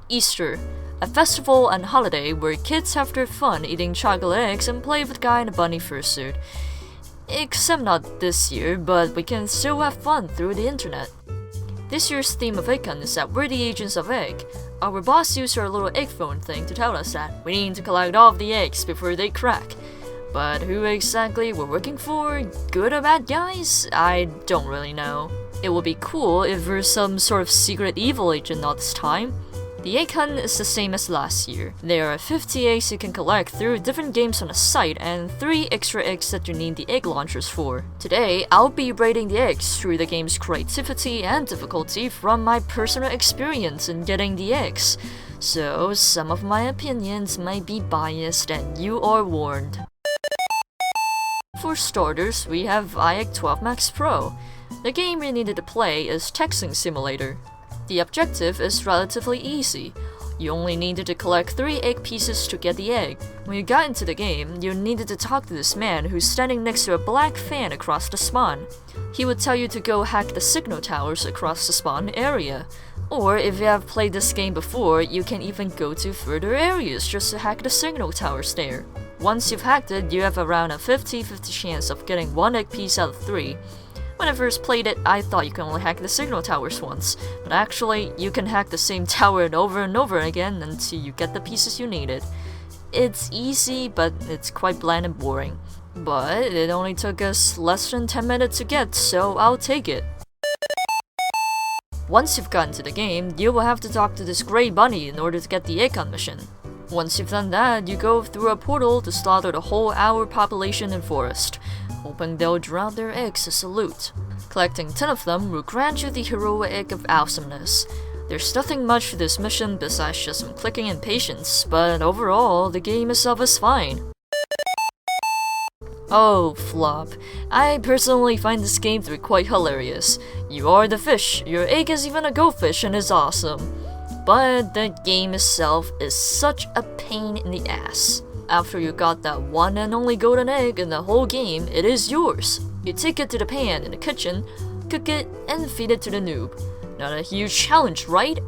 Easter, a festival and holiday where kids have their fun eating chocolate eggs and play with a guy in a bunny fursuit. Except not this year, but we can still have fun through the internet. This year's theme of EggCon is that we're the agents of egg. Our boss used our little egg phone thing to tell us that we need to collect all of the eggs before they crack. But who exactly we're working for, good or bad guys, I don't really know. It would be cool if we're some sort of secret evil agent all this time. The egg hunt is the same as last year. There are 50 eggs you can collect through different games on the site and 3 extra eggs that you need the egg launchers for. Today, I'll be rating the eggs through the game's creativity and difficulty from my personal experience in getting the eggs. So, some of my opinions might be biased and you are warned. For starters, we have iEgg 12 Max Pro. The game we needed to play is Texting Simulator. The objective is relatively easy. You only needed to collect 3 egg pieces to get the egg. When you got into the game, you needed to talk to this man who's standing next to a black fan across the spawn. He would tell you to go hack the signal towers across the spawn area. Or if you have played this game before, you can even go to further areas just to hack the signal towers there. Once you've hacked it, you have around a 50-50 chance of getting 1 egg piece out of 3. When I first played it, I thought you can only hack the signal towers once, but actually, you can hack the same tower and over again until you get the pieces you needed. It's easy, but it's quite bland and boring. But it only took us less than 10 minutes to get, so I'll take it. Once you've gotten to the game, you will have to talk to this grey bunny in order to get the egg hunt mission. Once you've done that, you go through a portal to slaughter the whole our population in forest, hoping they'll drop their eggs as a loot. Collecting 10 of them will grant you the heroic egg of awesomeness. There's nothing much to this mission besides just some clicking and patience, but overall, the game itself is fine. Oh, flop. I personally find this game to be quite hilarious. You are the fish, your egg is even a goldfish and is awesome. But the game itself is such a pain in the ass. After you got that one and only golden egg in the whole game, it is yours. You take it to the pan in the kitchen, cook it, and feed it to the noob. Not a huge challenge, right?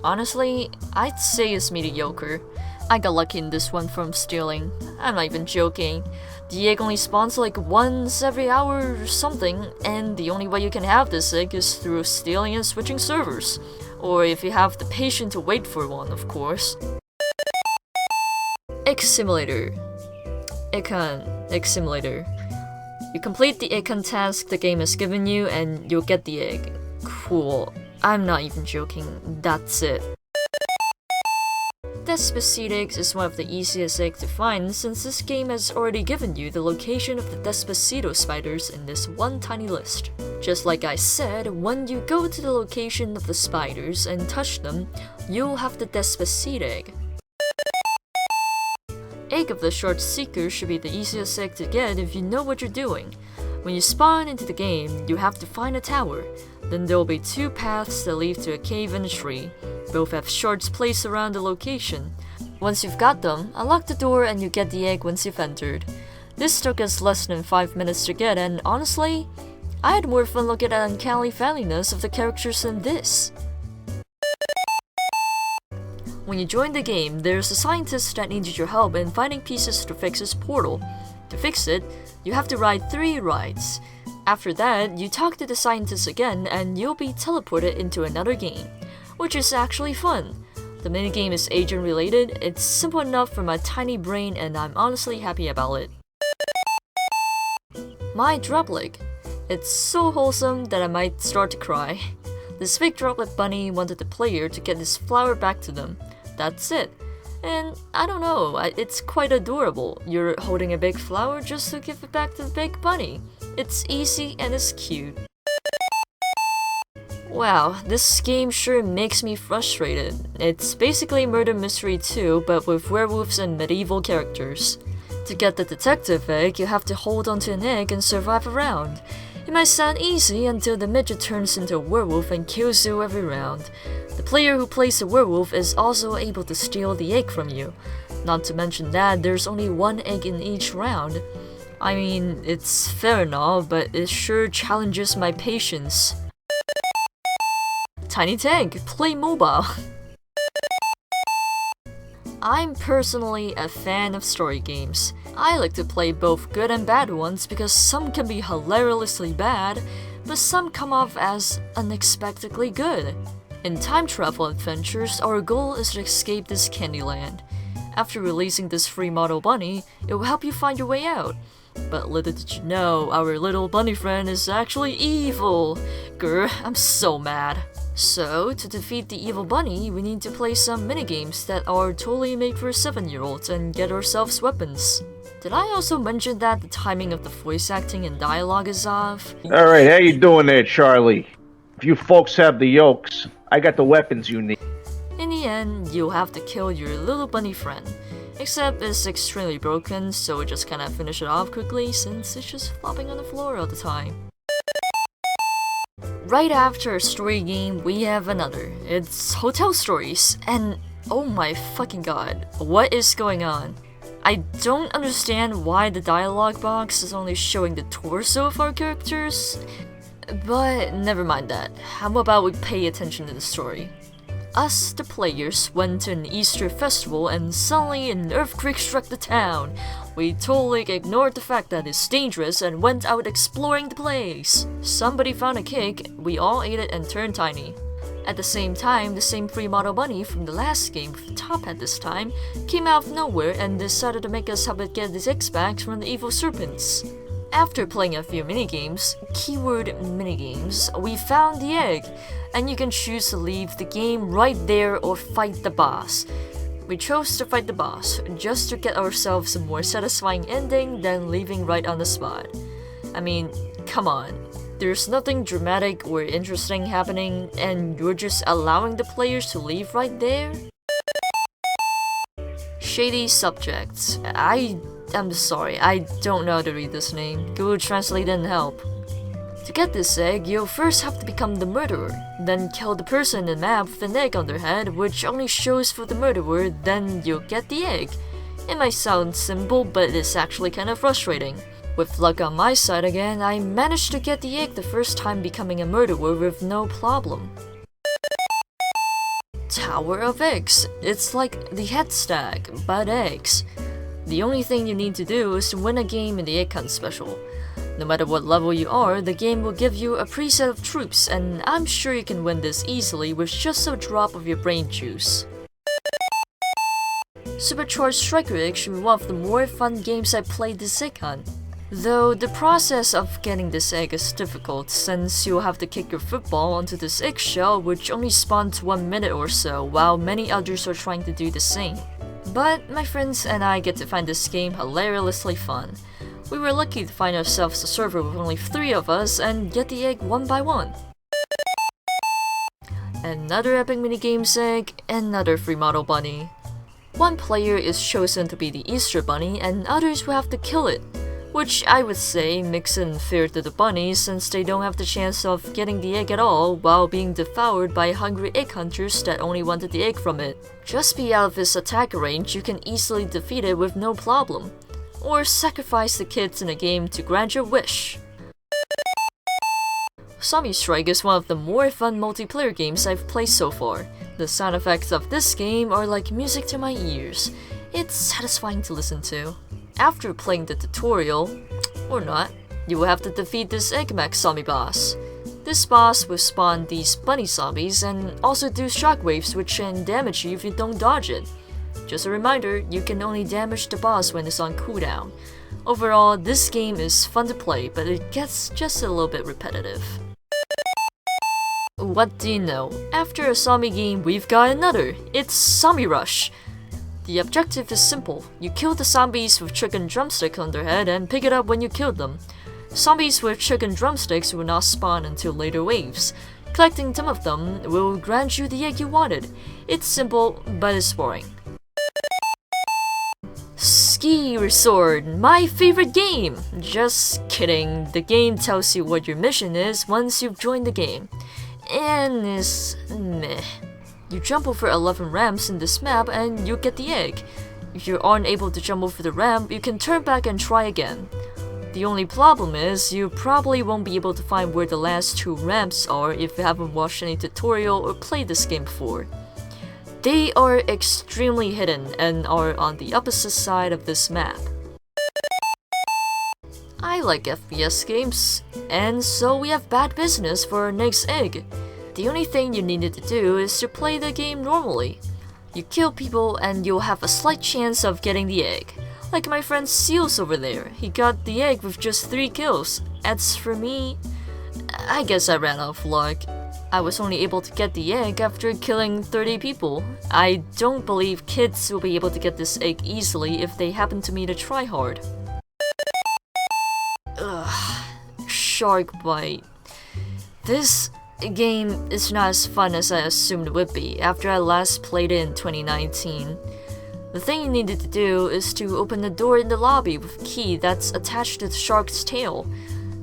Honestly, I'd say it's mediocre. I got lucky in this one from stealing. I'm not even joking. The egg only spawns like once every hour or something, and the only way you can have this egg is through stealing and switching servers. Or if you have the patience to wait for one, of course. Egg Simulator. Egg Simulator. You complete the egg hunt task the game has given you and you'll get the egg. Cool. I'm not even joking. That's it. Despacito eggs is one of the easiest eggs to find since this game has already given you the location of the Despacito spiders in this one tiny list. Just like I said, when you go to the location of the spiders and touch them, you'll have the Despacito egg. Egg of the Short Seeker should be the easiest egg to get if you know what you're doing. When you spawn into the game, you have to find a tower. Then there will be 2 paths that lead to a cave and a tree. Both have shards placed around the location. Once you've got them, unlock the door and you get the egg once you've entered. This took us less than 5 minutes to get, and honestly, I had more fun looking at the uncanny valiness of the characters than this. When you join the game, there's a scientist that needs your help in finding pieces to fix his portal. To fix it, you have to ride 3 rides. After that, you talk to the scientist again and you'll be teleported into another game, which is actually fun. The minigame is agent related, it's simple enough for my tiny brain and I'm honestly happy about it. My droplet. It's so wholesome that I might start to cry. This fake droplet bunny wanted the player to get his flower back to them. That's it. And I don't know, it's quite adorable. You're holding a big flower just to give it back to the big bunny. It's easy and it's cute. Wow, this game sure makes me frustrated. It's basically Murder Mystery 2, but with werewolves and medieval characters. To get the detective egg, you have to hold onto an egg and survive a round. It might sound easy until the midget turns into a werewolf and kills you every round. The player who plays the werewolf is also able to steal the egg from you. Not to mention that there's only 1 egg in each round. I mean, it's fair and all, but it sure challenges my patience. Tiny Tank, play mobile. I'm personally a fan of story games. I like to play both good and bad ones because some can be hilariously bad, but some come off as unexpectedly good. In time travel adventures, our goal is to escape this candy land. After releasing this free model bunny, it will help you find your way out. But little did you know, our little bunny friend is actually evil. Grr, I'm so mad. So, to defeat the evil bunny, we need to play some minigames that are totally made for 7-year-olds and get ourselves weapons. Did I also mention that the timing of the voice acting and dialogue is off? Alright, how you doing there, Charlie? If you folks have the yolks, I got the weapons you need. In the end, you'll have to kill your little bunny friend. Except it's extremely broken, so we just kinda finish it off quickly since it's just flopping on the floor all the time. Right after a story game, we have another. It's Hotel Stories, and oh my fucking god, what is going on? I don't understand why the dialogue box is only showing the torso of our characters, but never mind that. How about we pay attention to the story? Us, the players, went to an Easter festival and suddenly an earthquake struck the town. We totally ignored the fact that it's dangerous and went out exploring the place. Somebody found a cake, we all ate it and turned tiny. At the same time, the same free model bunny from the last game with the top hat this time came out of nowhere and decided to make us help it get its eggs back from the evil serpents. After playing a few minigames, keyword minigames, we found the egg, and you can choose to leave the game right there or fight the boss. We chose to fight the boss, just to get ourselves a more satisfying ending than leaving right on the spot. I mean, come on. There's nothing dramatic or interesting happening, and you're just allowing the players to leave right there? Shady subjects. I'm sorry, I don't know how to read this name. Google Translate didn't help. To get this egg, you'll first have to become the murderer, then kill the person in the map with an egg on their head, which only shows for the murderer, then you'll get the egg. It might sound simple, but it's actually kind of frustrating. With luck on my side again, I managed to get the egg the first time becoming a murderer with no problem. Tower of Eggs. It's like the head stack, but eggs. The only thing you need to do is to win a game in the Egg Hunt special. No matter what level you are, the game will give you a preset of troops, and I'm sure you can win this easily with just a drop of your brain juice. Supercharged Striker Egg should be one of the more fun games I played this Egg Hunt. Though the process of getting this egg is difficult since you'll have to kick your football onto this eggshell which only spawns 1 minute or so while many others are trying to do the same. But my friends and I get to find this game hilariously fun. We were lucky to find ourselves a server with only 3 of us and get the egg one by one. Another epic minigames egg, another free model bunny. One player is chosen to be the Easter bunny and others will have to kill it, which I would say makes it unfair to the bunnies since they don't have the chance of getting the egg at all while being devoured by hungry egg hunters that only wanted the egg from it. Just be out of his attack range, you can easily defeat it with no problem. Or sacrifice the kids in the game to grant your wish. Sammy Strike is one of the more fun multiplayer games I've played so far. The sound effects of this game are like music to my ears. It's satisfying to listen to. After playing the tutorial, or not, you will have to defeat this Egg Mech zombie boss. This boss will spawn these bunny zombies and also do shockwaves which can damage you if you don't dodge it. Just a reminder, you can only damage the boss when it's on cooldown. Overall, this game is fun to play, but it gets just a little bit repetitive. What do you know? After a zombie game, we've got another. It's Sammy Rush. The objective is simple. You kill the zombies with chicken drumsticks on their head and pick it up when you kill them. Zombies with chicken drumsticks will not spawn until later waves. Collecting 10 of them will grant you the egg you wanted. It's simple, but it's boring. Ski Resort, my favorite game! Just kidding, the game tells you what your mission is once you've joined the game. And it's meh. You jump over 11 ramps in this map and you get the egg. If you aren't able to jump over the ramp, you can turn back and try again. The only problem is, you probably won't be able to find where the last 2 ramps are if you haven't watched any tutorial or played this game before. They are extremely hidden and are on the opposite side of this map. I like FPS games, and so we have bad business for our next egg. The only thing you needed to do is to play the game normally. You kill people and you'll have a slight chance of getting the egg. Like my friend Seals over there, he got the egg with just 3 kills. As for me, I guess I ran out of luck. I was only able to get the egg after killing 30 people. I don't believe kids will be able to get this egg easily if they happen to meet a tryhard. Ugh, shark bite. This game is not as fun as I assumed it would be after I last played it in 2019. The thing you needed to do is to open the door in the lobby with a key that's attached to the shark's tail.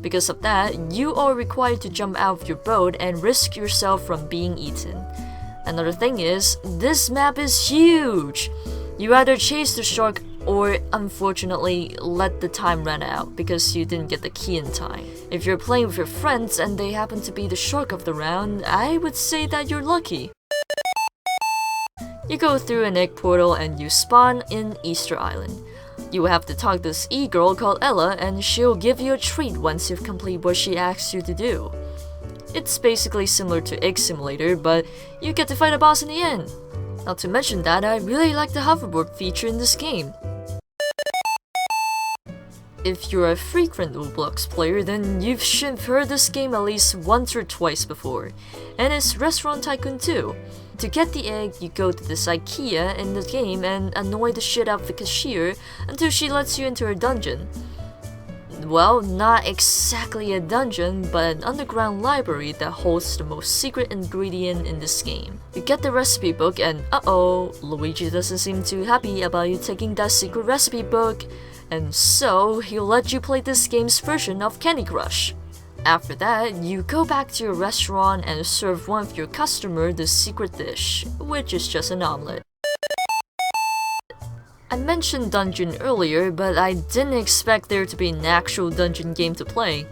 Because of that, you are required to jump out of your boat and risk yourself from being eaten. Another thing is, this map is huge! You either chase the shark or, unfortunately, let the time run out because you didn't get the key in time. If you're playing with your friends and they happen to be the shark of the round, I would say that you're lucky. You go through an egg portal and you spawn in Easter Island. You will have to talk to this e-girl called Ella and she'll give you a treat once you've completed what she asks you to do. It's basically similar to Egg Simulator, but you get to fight a boss in the end. Not to mention that I really like the hoverboard feature in this game. If you're a frequent Roblox player, then you should have heard this game at least once or twice before, and it's Restaurant Tycoon 2. To get the egg, you go to this IKEA in the game and annoy the shit out of the cashier until she lets you into her dungeon. Well, not exactly a dungeon, but an underground library that holds the most secret ingredient in this game. You get the recipe book and uh-oh, Luigi doesn't seem too happy about you taking that secret recipe book, and so he'll let you play this game's version of Candy Crush. After that, you go back to your restaurant and serve one of your customers the secret dish, which is just an omelette. I mentioned dungeon earlier, but I didn't expect there to be an actual dungeon game to play.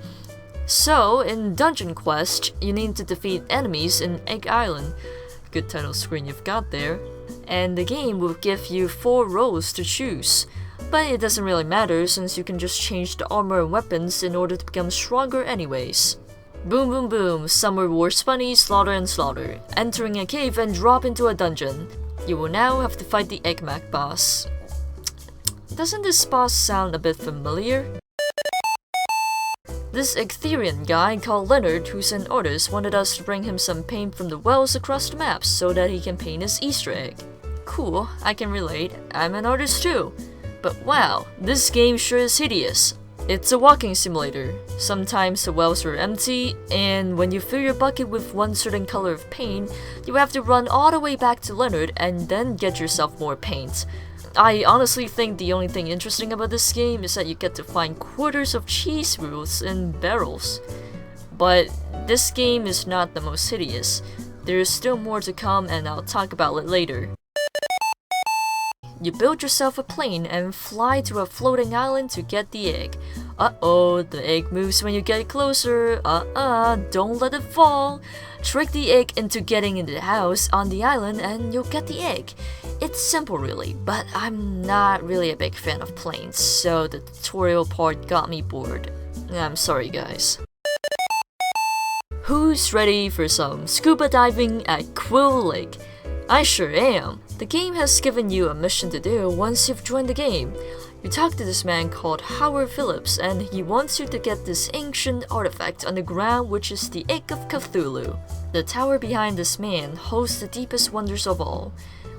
So, in Dungeon Quest, you need to defeat enemies in Egg Island. Good title screen you've got there. And the game will give you 4 roles to choose. But it doesn't really matter since you can just change the armor and weapons in order to become stronger anyways. Boom boom boom, Summer Wars Bunny, slaughter and slaughter. Entering a cave and drop into a dungeon. You will now have to fight the Egg Mac boss. Doesn't this boss sound a bit familiar? This Etherean guy called Leonard, who's an artist, wanted us to bring him some paint from the wells across the map so that he can paint his Easter egg. Cool, I can relate, I'm an artist too. But wow, this game sure is hideous. It's a walking simulator. Sometimes the wells are empty, and when you fill your bucket with one certain color of paint, you have to run all the way back to Leonard and then get yourself more paint. I honestly think the only thing interesting about this game is that you get to find quarters of cheese wheels in barrels. But this game is not the most hideous. There is still more to come and I'll talk about it later. You build yourself a plane and fly to a floating island to get the egg. Uh-oh, the egg moves when you get closer. Don't let it fall. Trick the egg into getting in the house on the island and you'll get the egg. It's simple really, but I'm not really a big fan of planes, so the tutorial part got me bored. I'm sorry guys. Who's ready for some scuba diving at Quill Lake? I sure am. The game has given you a mission to do once you've joined the game. You talk to this man called Howard Phillips and he wants you to get this ancient artifact on the ground which is the Egg of Cthulhu. The tower behind this man holds the deepest wonders of all.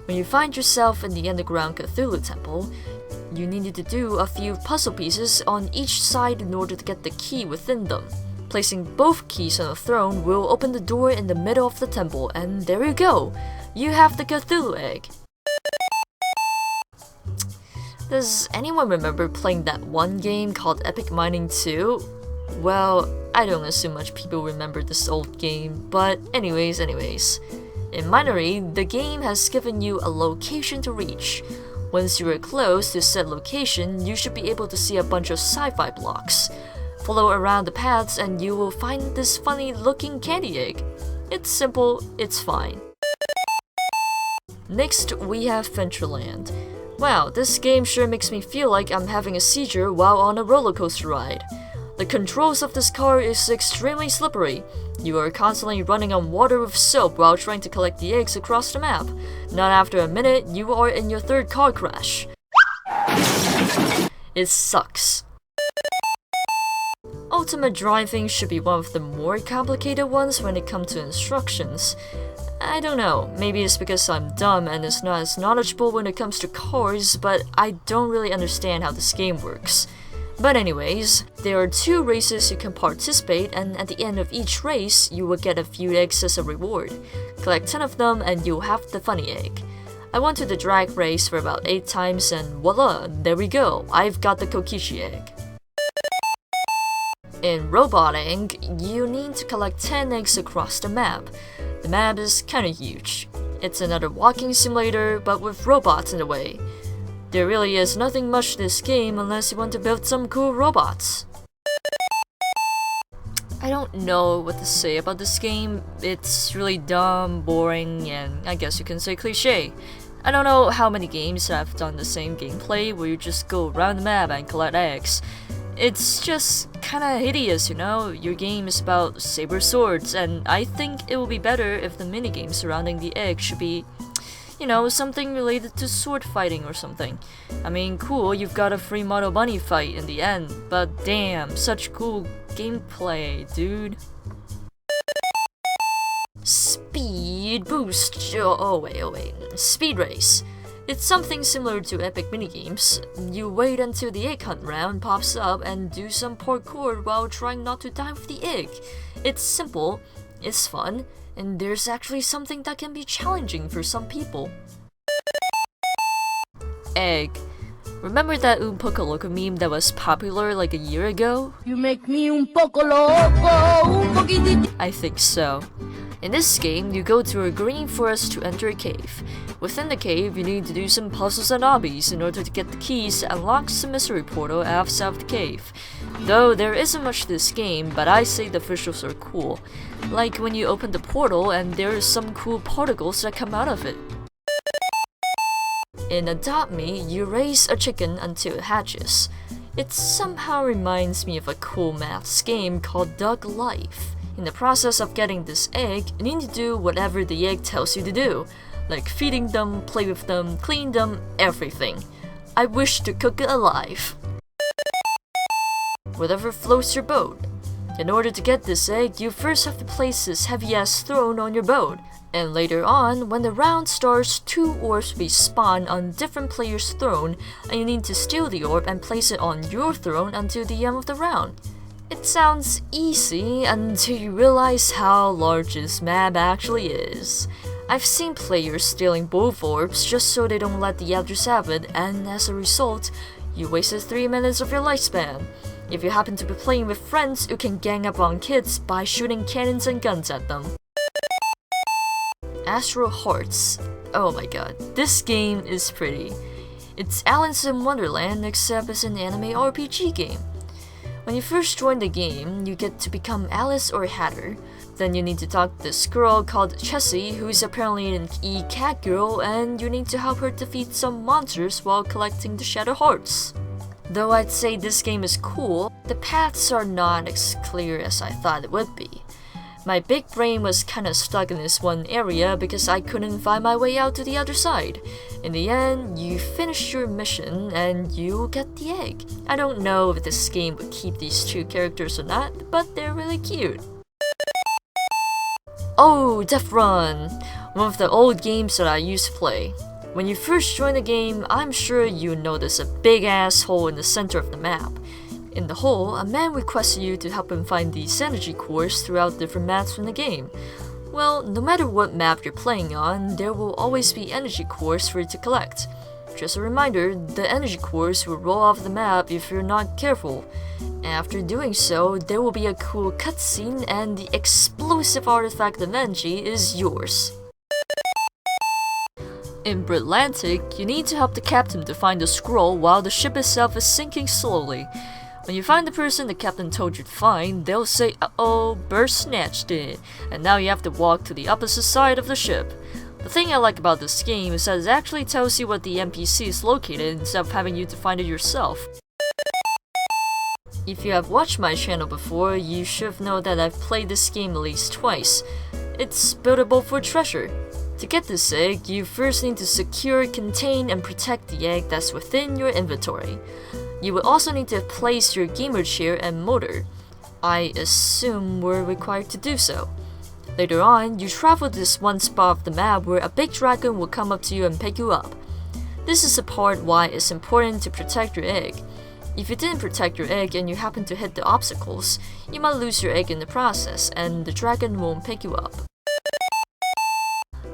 When you find yourself in the underground Cthulhu temple, you needed to do a few puzzle pieces on each side in order to get the key within them. Placing both keys on a throne will open the door in the middle of the temple and there you go! You have the Cthulhu egg! Does anyone remember playing that one game called Epic Mining 2? Well, I don't assume much people remember this old game, but anyways. In Minery, the game has given you a location to reach. Once you are close to said location, you should be able to see a bunch of sci-fi blocks. Follow around the paths and you will find this funny looking candy egg. It's simple, it's fine. Next, we have Ventureland. Wow, this game sure makes me feel like I'm having a seizure while on a roller coaster ride. The controls of this car is extremely slippery. You are constantly running on water with soap while trying to collect the eggs across the map. Not after a minute, you are in your third car crash. It sucks. Ultimate driving should be one of the more complicated ones when it comes to instructions. I don't know, maybe it's because I'm dumb and is not as knowledgeable when it comes to cars, but I don't really understand how this game works. But anyways, there are 2 races you can participate, and at the end of each race, you will get a few eggs as a reward. Collect 10 of them and you'll have the funny egg. I went to the drag race for about 8 times and voila, there we go, I've got the Kokichi egg. In roboting, you need to collect 10 eggs across the map. The map is kinda huge. It's another walking simulator, but with robots in the way. There really is nothing much to this game unless you want to build some cool robots. I don't know what to say about this game. It's really dumb, boring, and I guess you can say cliché. I don't know how many games have done the same gameplay where you just go around the map and collect eggs. It's just kinda hideous, you know? Your game is about saber swords, and I think it will be better if the minigame surrounding the egg should be, you know, something related to sword fighting or something. I mean, cool, you've got a free model bunny fight in the end, but damn, such cool gameplay, dude. Speed boost. Oh wait. Speed race. It's something similar to epic minigames. You wait until the egg hunt round pops up and do some parkour while trying not to die with the egg. It's simple, it's fun, and there's actually something that can be challenging for some people. Egg. Remember that un poco loco meme that was popular like a year ago? You make me un poco loco, un poquitito. I think so. In this game, you go to a green forest to enter a cave. Within the cave, you need to do some puzzles and obbies in order to get the keys that unlocks the mystery portal outside of the cave. Though there isn't much to this game, but I say the visuals are cool. Like when you open the portal and there are some cool particles that come out of it. In Adopt Me, you raise a chicken until it hatches. It somehow reminds me of a cool maths game called Duck Life. In the process of getting this egg, you need to do whatever the egg tells you to do, like feeding them, play with them, clean them, everything. I wish to cook it alive. Whatever floats your boat. In order to get this egg, you first have to place this heavy-ass throne on your boat, and later on, when the round starts, 2 orbs will be spawned on different players' throne, and you need to steal the orb and place it on your throne until the end of the round. It sounds easy until you realize how large this map actually is. I've seen players stealing both orbs just so they don't let the others have it, and as a result, you wasted 3 minutes of your lifespan. If you happen to be playing with friends, you can gang up on kids by shooting cannons and guns at them. Astral Hearts. Oh my god, this game is pretty. It's Alice in Wonderland except it's an anime RPG game. When you first join the game, you get to become Alice or Hatter. Then you need to talk to this girl called Chessie, who is apparently an e-cat girl, and you need to help her defeat some monsters while collecting the Shattered Hearts. Though I'd say this game is cool, the paths are not as clear as I thought it would be. My big brain was kinda stuck in this one area because I couldn't find my way out to the other side. In the end, you finish your mission and you get the egg. I don't know if this game would keep these 2 characters or not, but they're really cute. Oh, Death Run! One of the old games that I used to play. When you first join the game, I'm sure you notice a big ass hole in the center of the map. In the hole, a man requests you to help him find these energy cores throughout different maps in the game. Well, no matter what map you're playing on, there will always be energy cores for you to collect. Just a reminder, the energy cores will roll off the map if you're not careful. After doing so, there will be a cool cutscene and the explosive artifact of energy is yours. In Britlantic, you need to help the captain to find the scroll while the ship itself is sinking slowly. When you find the person the captain told you to find, they'll say, "Uh-oh, bird snatched it," and now you have to walk to the opposite side of the ship. The thing I like about this game is that it actually tells you what the NPC is located instead of having you to find it yourself. If you have watched my channel before, you should know that I've played this game at least twice. It's buildable for treasure. To get this egg, you first need to secure, contain, and protect the egg that's within your inventory. You will also need to place your gamer chair and motor. I assume we're required to do so. Later on, you travel to this one spot of the map where a big dragon will come up to you and pick you up. This is the part why it's important to protect your egg. If you didn't protect your egg and you happen to hit the obstacles, you might lose your egg in the process and the dragon won't pick you up.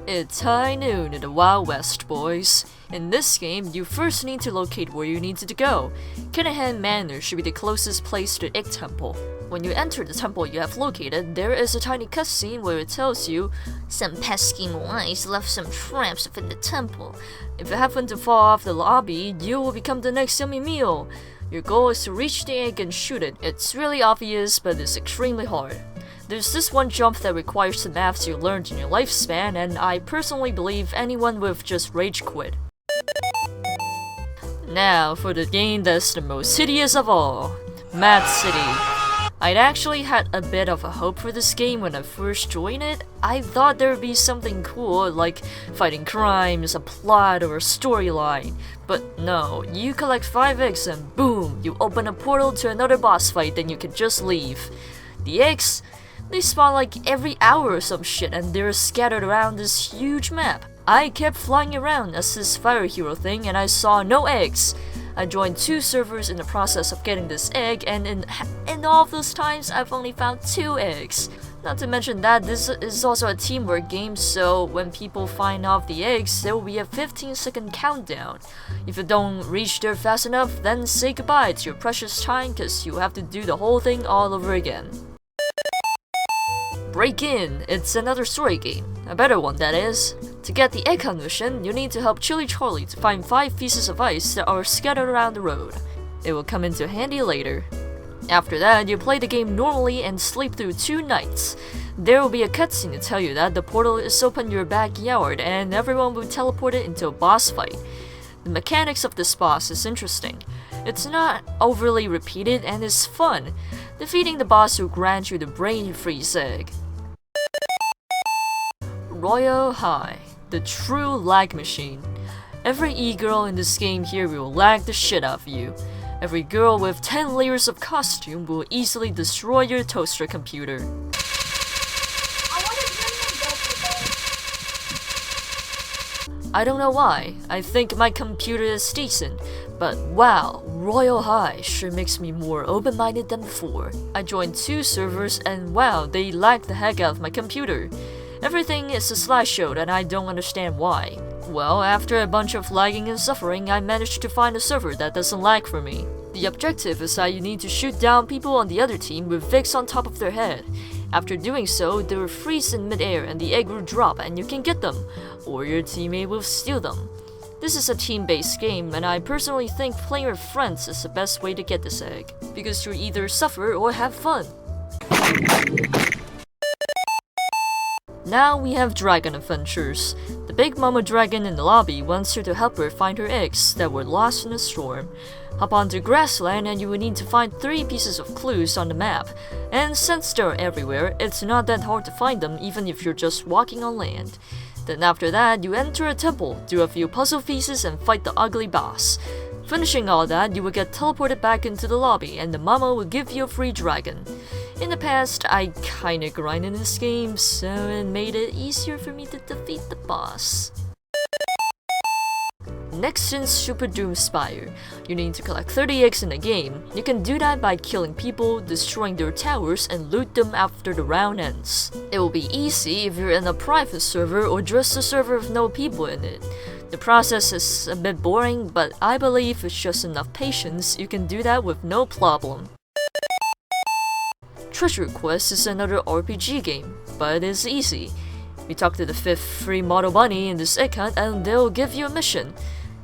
It's high noon in the Wild West, boys. In this game, you first need to locate where you need to go. Kinahan Manor should be the closest place to the Egg Temple. When you enter the temple you have located, there is a tiny cutscene where it tells you, "Some pesky mice left some traps within the temple. If you happen to fall off the lobby, you will become the next yummy meal. Your goal is to reach the egg and shoot it. It's really obvious, but it's extremely hard. There's this one jump that requires the maths you learned in your lifespan, and I personally believe anyone would have just rage quit." Now for the game that's the most hideous of all, Mad City. I'd actually had a bit of a hope for this game when I first joined it. I thought there would be something cool like fighting crimes, a plot, or a storyline. But no, you collect 5 eggs and boom, you open a portal to another boss fight, then you can just leave. The eggs, they spawn like every hour or some shit and they're scattered around this huge map. I kept flying around as this fire hero thing and I saw no eggs. I joined 2 servers in the process of getting this egg, and in all of those times I've only found 2 eggs. Not to mention that this is also a teamwork game, so when people find off the eggs, there will be a 15-second countdown. If you don't reach there fast enough, then say goodbye to your precious time cause you have to do the whole thing all over again. Break In, it's another story game, a better one that is. To get the egg hunt mission, you need to help Chili Charlie to find 5 pieces of ice that are scattered around the road. It will come into handy later. After that, you play the game normally and sleep through 2 nights. There will be a cutscene to tell you that the portal is open in your backyard and everyone will be teleported into a boss fight. The mechanics of this boss is interesting. It's not overly repeated and is fun. Defeating the boss will grant you the brain freeze egg. Royal High, the true lag machine. Every e-girl in this game here will lag the shit out of you. Every girl with 10 layers of costume will easily destroy your toaster computer. I don't know why, I think my computer is decent, but wow, Royal High sure makes me more open-minded than before. I joined 2 servers and wow, they lagged the heck out of my computer. Everything is a slideshow and I don't understand why. Well, after a bunch of lagging and suffering, I managed to find a server that doesn't lag for me. The objective is that you need to shoot down people on the other team with Vicks on top of their head. After doing so, they will freeze in midair and the egg will drop and you can get them, or your teammate will steal them. This is a team-based game and I personally think playing with friends is the best way to get this egg, because you'll either suffer or have fun. Now we have Dragon Adventures. The big mama dragon in the lobby wants her to help her find her eggs that were lost in a storm. Hop onto grassland and you will need to find 3 pieces of clues on the map. And since they're everywhere, it's not that hard to find them even if you're just walking on land. Then after that, you enter a temple, do a few puzzle pieces and fight the ugly boss. Finishing all that, you will get teleported back into the lobby and the mama will give you a free dragon. In the past, I kinda grinded in this game, so it made it easier for me to defeat the boss. Next in Super Doom Spire, you need to collect 30 eggs in the game. You can do that by killing people, destroying their towers, and loot them after the round ends. It will be easy if you're in a private server or just a server with no people in it. The process is a bit boring, but I believe with just enough patience, you can do that with no problem. Treasure Quest is another RPG game, but it's easy. You talk to the 5th free model bunny in this egg hunt and they'll give you a mission.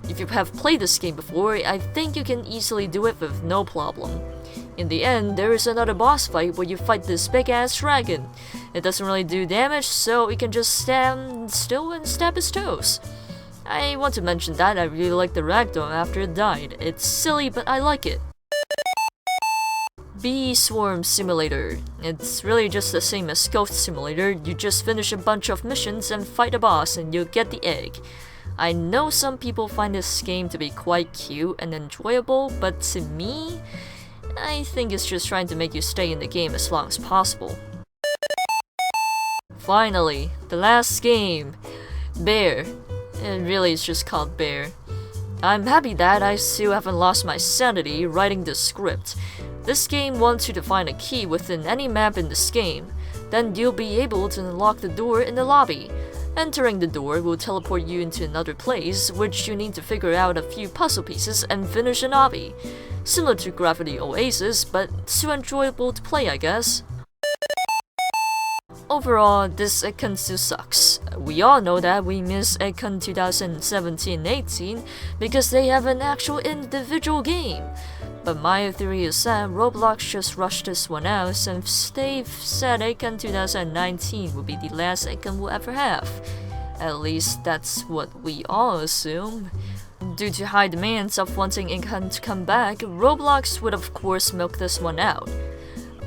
If you have played this game before, I think you can easily do it with no problem. In the end, there is another boss fight where you fight this big ass dragon. It doesn't really do damage, so you can just stand still and stab his toes. I want to mention that I really like the ragdoll after it died. It's silly, but I like it. Bee Swarm Simulator. It's really just the same as Ghost Simulator. You just finish a bunch of missions and fight a boss and you get the egg. I know some people find this game to be quite cute and enjoyable, but to me, I think it's just trying to make you stay in the game as long as possible. Finally, the last game, Bear. It really is just called Bear. I'm happy that I still haven't lost my sanity writing the script. This game wants you to find a key within any map in this game. Then you'll be able to unlock the door in the lobby. Entering the door will teleport you into another place, which you need to figure out a few puzzle pieces and finish an obby. Similar to Gravity Oasis, but still enjoyable to play, I guess. Overall, this Econ still sucks. We all know that we miss Econ 2017-18 because they have an actual individual game. But my theory is that Roblox just rushed this one out since they've said Econ 2019 will be the last Econ we'll ever have. At least that's what we all assume. Due to high demands of wanting Econ to come back, Roblox would of course milk this one out.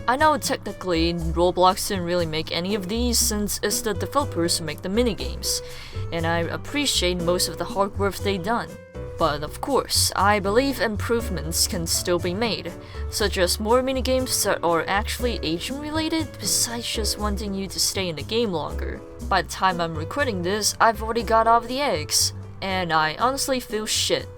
I know technically Roblox didn't really make any of these since it's the developers who make the minigames, and I appreciate most of the hard work they've done. But of course, I believe improvements can still be made, such as more minigames that are actually agent related besides just wanting you to stay in the game longer. By the time I'm recording this, I've already got all of the eggs, and I honestly feel shit.